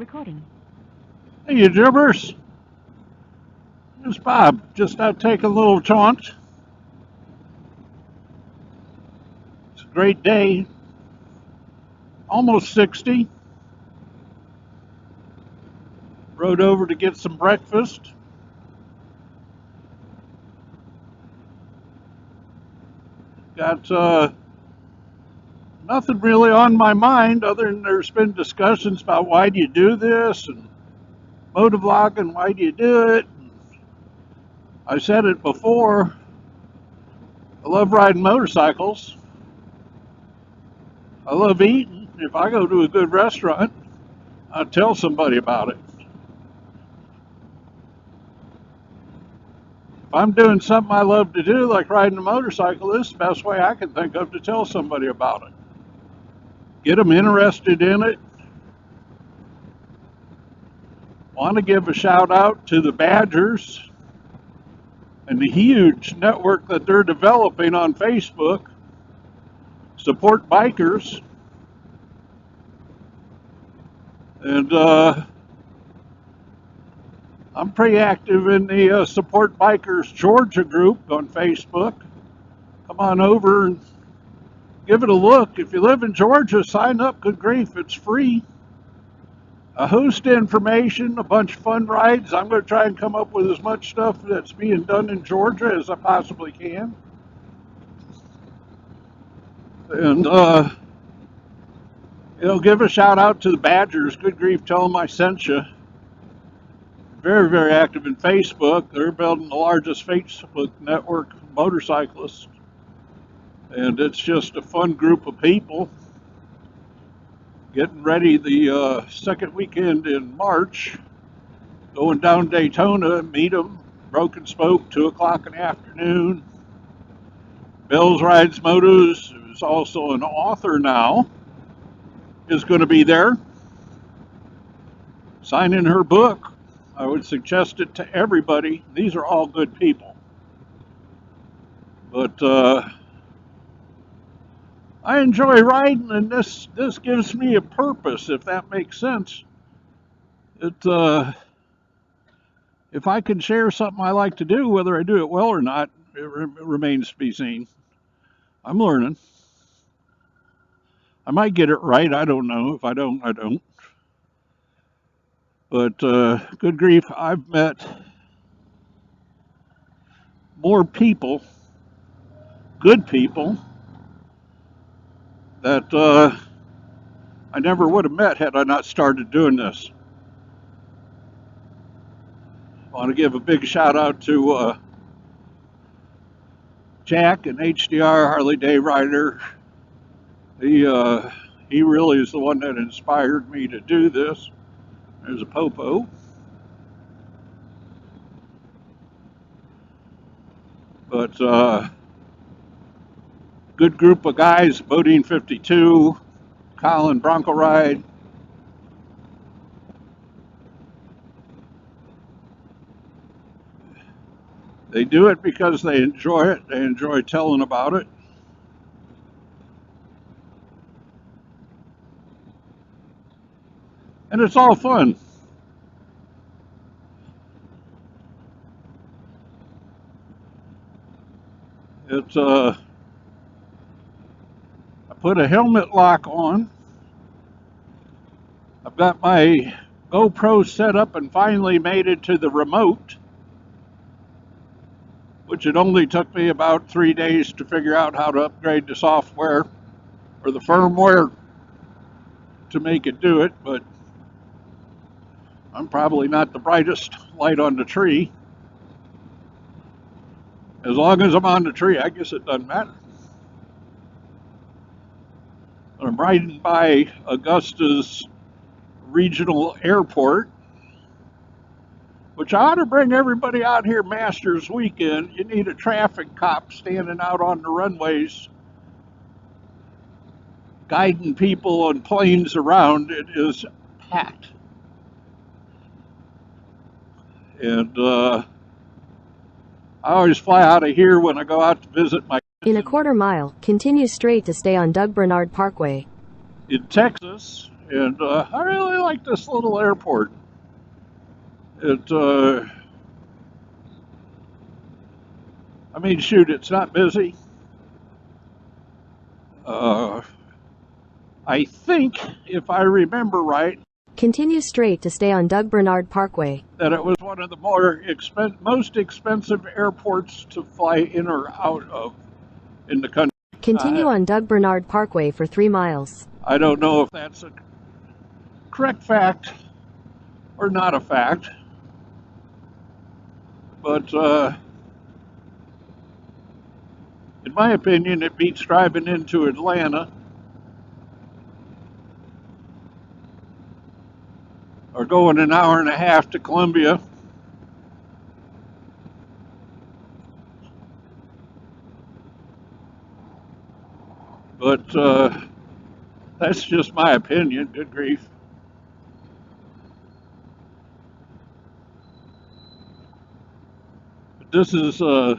Recording. Hey, you jibbers. It's Bob. Just out taking a little jaunt. It's a great day. Almost 60. Rode over to get some breakfast. Got nothing really on my mind other than there's been discussions about why do you do this and motovlogging, why do you do it? I said it before. I love riding motorcycles. I love eating. If I go to a good restaurant, I tell somebody about it. If I'm doing something I love to do, like riding a motorcycle, this is the best way I can think of to tell somebody about it. Get them interested in it. Want to give a shout out to the Badgers and the huge network that they're developing on Facebook. Support bikers. And I'm pretty active in the Support Bikers Georgia group on Facebook. Come on over and give it a look. If you live in Georgia, sign up. Good grief, it's free. A host of information, a bunch of fun rides. I'm going to try and come up with as much stuff that's being done in Georgia as I possibly can. And, give a shout out to the Badgers. Good grief, tell them I sent you. Very, very active in Facebook. They're building the largest Facebook network of motorcyclists. And it's just a fun group of people. Getting ready the second weekend in March. Going down Daytona, meet them. Broken Spoke, 2 o'clock in the afternoon. Bells Rides Motos, who's also an author now, is going to be there. Signing her book. I would suggest it to everybody. These are all good people. But I enjoy riding, and this gives me a purpose, if that makes sense. If I can share something I like to do, whether I do it well or not, it remains to be seen. I'm learning. I might get it right. I don't know. If I don't, I don't. But good grief, I've met more people, good people, that I never would have met had I not started doing this. I want to give a big shout out to Jack, an HDR Harley Day rider. He really is the one that inspired me to do this. There's a popo. But good group of guys, Bodine 52, Colin Bronco Ride. They do it because they enjoy it. They enjoy telling about it. And it's all fun. It's I put a helmet lock on. I've got my GoPro set up and finally made it to the remote, which it only took me about 3 days to figure out how to upgrade the software or the firmware to make it do it, but I'm probably not the brightest light on the tree. As long as I'm on the tree, I guess it doesn't matter. I'm riding by Augusta's regional airport, which I ought to bring everybody out here Masters Weekend. You need a traffic cop standing out on the runways, guiding people on planes around. It is packed. And I always fly out of here when I go out to visit my In a quarter mile, continue straight to stay on Doug Bernard Parkway. in Texas, And I really like this little airport. It, I mean, shoot, it's not busy. Uh, I think, if I remember right, Continue straight to stay on Doug Bernard Parkway. that it was one of the most expensive airports to fly in or out of in the country. Continue on Doug Bernard Parkway for 3 miles. I don't know if that's a correct fact or not a fact, but in my opinion, it beats driving into Atlanta or going an hour and a half to Columbia. But that's just my opinion. Good grief. But this is I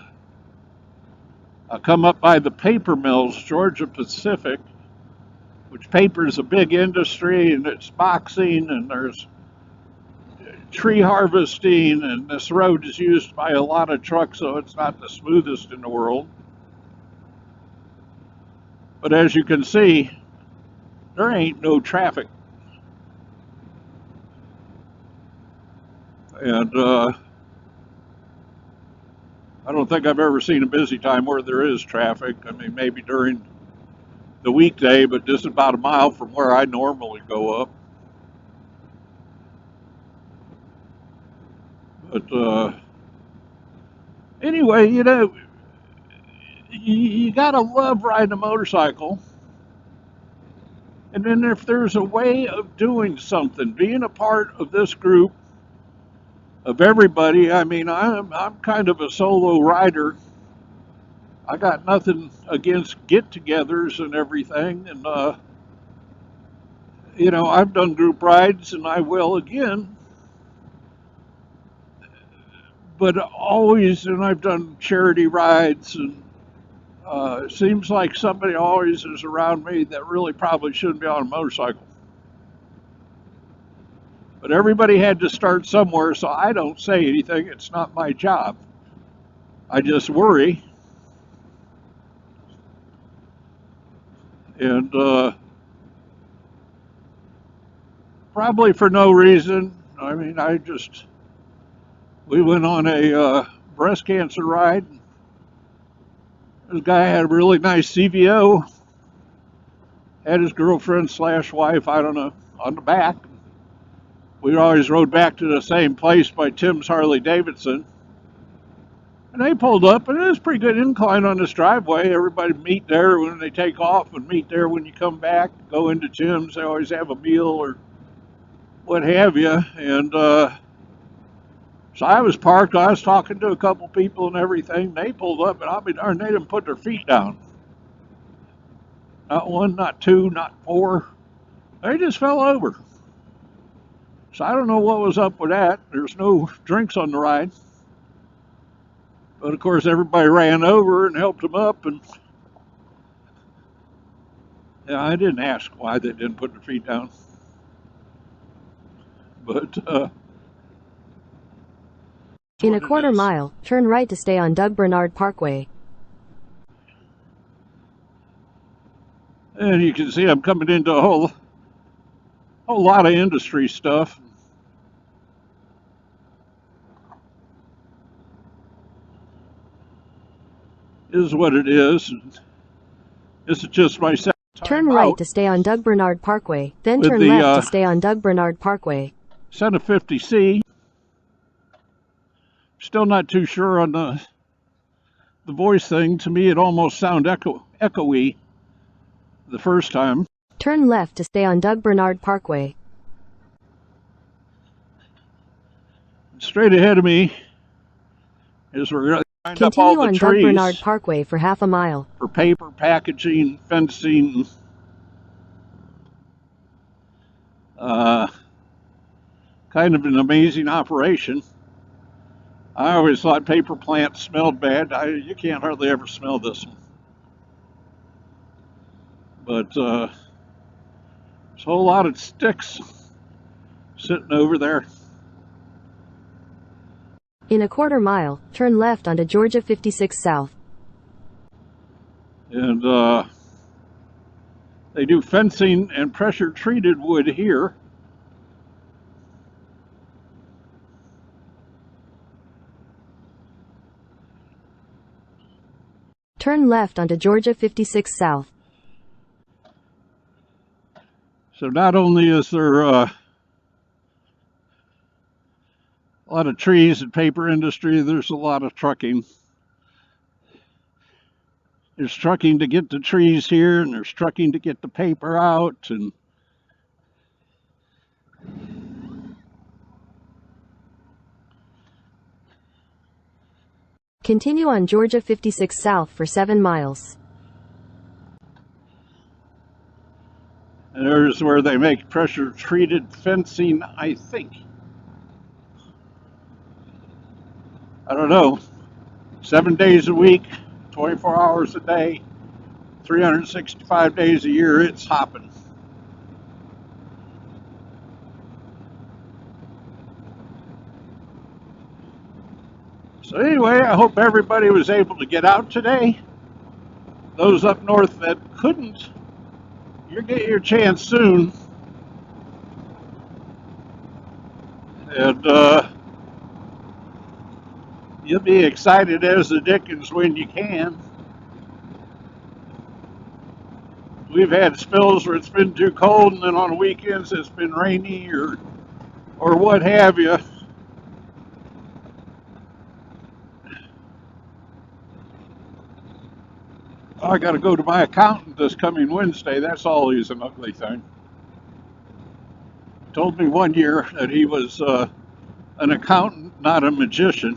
come up by the paper mills, Georgia Pacific, which paper is a big industry, and it's boxing, and there's tree harvesting, and this road is used by a lot of trucks, so it's not the smoothest in the world. But as you can see, there ain't no traffic. And I don't think I've ever seen a busy time where there is traffic. I mean, maybe during the weekday, but this is about a mile from where I normally go up. But anyway, you know, you gotta love riding a motorcycle. And then if there's a way of doing something, being a part of this group of everybody, I mean, I'm kind of a solo rider. I got nothing against get-togethers and everything, and you know, I've done group rides, and I will again. But always, and I've done charity rides, and it seems like somebody always is around me that really probably shouldn't be on a motorcycle. But everybody had to start somewhere, so I don't say anything. It's not my job. I just worry. And probably for no reason. I mean, we went on a breast cancer ride. This guy had a really nice CVO, had his girlfriend / wife, I don't know, on the back. We always rode back to the same place by Tim's Harley Davidson. And they pulled up, and it was a pretty good incline on this driveway. Everybody meet there when they take off and meet there when you come back, go into Tim's. They always have a meal or what have you. And so I was parked. I was talking to a couple people and everything. They pulled up, and I'll be darned, they didn't put their feet down. Not one, not two, not four. They just fell over. So I don't know what was up with that. There's no drinks on the ride. But of course, everybody ran over and helped them up. And yeah, I didn't ask why they didn't put their feet down. But in a quarter mile, turn right to stay on Doug Bernard Parkway. And you can see I'm coming into a whole lot of industry stuff. Is what it is. This is just my second time Turn right to stay on Doug Bernard Parkway, then turn left to stay on Doug Bernard Parkway. Santa 50C. Still not too sure on the voice thing. To me, it almost sounded echoey the first time. Turn left to stay on Doug Bernard Parkway. Straight ahead of me is we're lined up Continue all the on trees Doug Bernard Parkway for half a mile. for paper, packaging, fencing. Kind of an amazing operation. I always thought paper plants smelled bad. You can't hardly ever smell this one. But There's a whole lot of sticks sitting over there. In a quarter mile, turn left onto Georgia 56 South. And they do fencing and pressure treated wood here. Turn left onto Georgia 56 South. So not only is there a lot of trees and paper industry, there's a lot of trucking. There's trucking to get the trees here, and there's trucking to get the paper out, and Continue on Georgia 56 South for 7 miles. And there's where they make pressure treated fencing, I think. I don't know. 7 days a week, 24 hours a day, 365 days a year, it's hopping. So anyway, I hope everybody was able to get out today. Those up north that couldn't, you'll get your chance soon. And you'll be excited as the dickens when you can. We've had spells where it's been too cold, and then on weekends it's been rainy or what have you. I got to go to my accountant this coming Wednesday. That's always an ugly thing. Told me one year that he was an accountant, not a magician.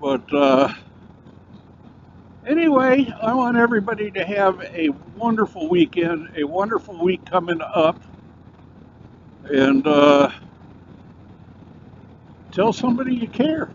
But anyway, I want everybody to have a wonderful weekend, a wonderful week coming up. And tell somebody you care.